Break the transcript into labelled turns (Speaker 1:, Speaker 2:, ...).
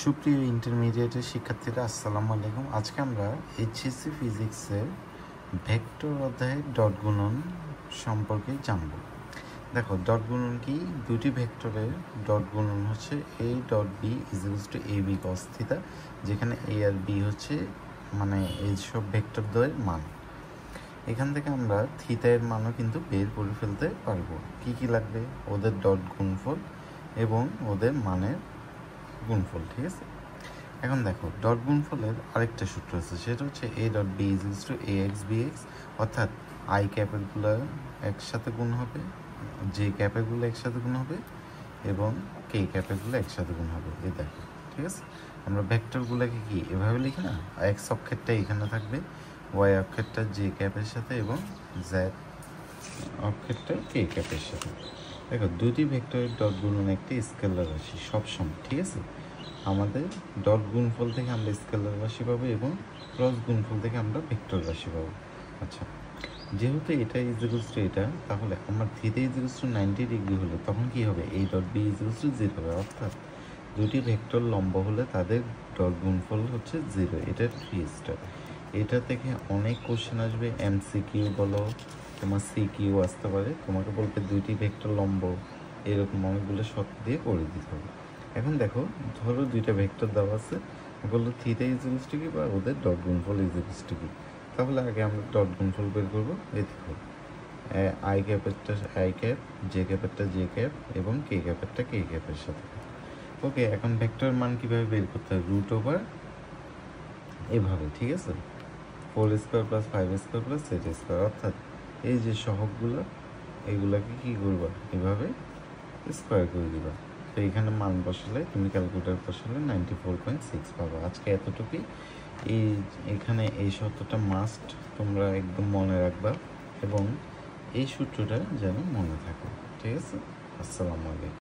Speaker 1: সুপ্রিয় ইন্টারমিডিয়েটের শিক্ষার্থীরা আসসালামু আলাইকুম। আজকে আমরা এইচএসসি ফিজিক্সের ভেক্টর অধ্যায়ে ডট গুণন সম্পর্কে জানব। দেখো, ডট গুণন কি? দুটি ভেক্টরের ডট গুণন হচ্ছে A dot B equals to A B cos theta, যেখানে এ আর বি হচ্ছে মানে এইসব ভেক্টর দ্বয়ের মান। এখান থেকে আমরা থিটা এর মানও কিন্তু বের করে ফেলতে পারবো। কি কি লাগবে? ওদের ডট গুণফল এবং ওদের মানের গুণফল। ঠিক আছে, এখন দেখো ডট গুণফলের আরেকটা সূত্র আছে, সেটা হচ্ছে A dot B equals to A x B x, অর্থাৎ আই ক্যাপেরগুলো একসাথে গুণ হবে, জে ক্যাপেরগুলো একসাথে গুণ হবে এবং কে ক্যাপেরগুলো একসাথে গুণ হবে। এই দেখো, ঠিক আছে, আমরা ভেক্টরগুলোকে কি এভাবে লিখি না? এক্স অক্ষেরটা এখানে থাকবে, ওয়াই অক্ষেরটা জে ক্যাপের সাথে এবং জেড অক্ষেরটা কে ক্যাপের সাথে। দেখো, দুটি ভেক্টরের ডট গুণন একটি স্কেলার রাশি সবসময়। ঠিক আছে, আমাদের ডট গুণফল থেকে আমরা স্কেলার রাশি পাবো এবং ক্রস গুণফল থেকে আমরা ভেক্টর রাশি পাবো। আচ্ছা, যেহেতু এটা ইকুয়ালস টু এটা, তাহলে আমার থিটা ইকুয়ালস টু 90 ডিগ্রি হলে তখন কি হবে? এই ডট বি ইকুয়ালস টু 0 হবে, অর্থাৎ দুটি ভেক্টর লম্ব হলে তাদের ডট গুণফল হচ্ছে 0। এটা 3 স্টার। এটা থেকে অনেক কোশ্চেন আসবে, এমসিকিউ বলো, তোমার সিকিউ আসতে পারে, তোমাকে বলবে দুইটি ভেক্টর লম্ব, এরকম অনেকগুলো শর্ত দিয়ে করে দিতে হবে। এখন দেখো, ধরো দুইটা ভেক্টর দেওয়া আছে, বললো থিটা ইকুয়ালস টু কি বা ওদের ডট গুণফল ইকুয়ালস টু কি। তাহলে আগে আমরা ডট গুণফল বের করবো। এই দেখো, আই ক্যাপেরটা আই ক্যাপ, জে ক্যাপেরটা জে ক্যাপ এবং কে ক্যাপেরটা কে ক্যাপের সাথে। ওকে, এখন ভেক্টর মান কীভাবে বের করতে হয়? রুট ওভার এভাবে। ঠিক আছে, 4 square plus 5 square plus 8 square, অর্থাৎ এই যে সহগগুলো এইগুলাকে কী করবা? এভাবে স্কোয়ার করে দিবা। তো এখানে মান বসালে, তুমি ক্যালকুলেটার বসালে 94.6 পাবা। আজকে এতটুকুই। এখানে এই সূত্রটা মাস্ট তোমরা একদম মনে রাখবা এবং এই সূত্রটা যেন মনে থাকে। ঠিক আছে, আসসালামু আলাইকুম।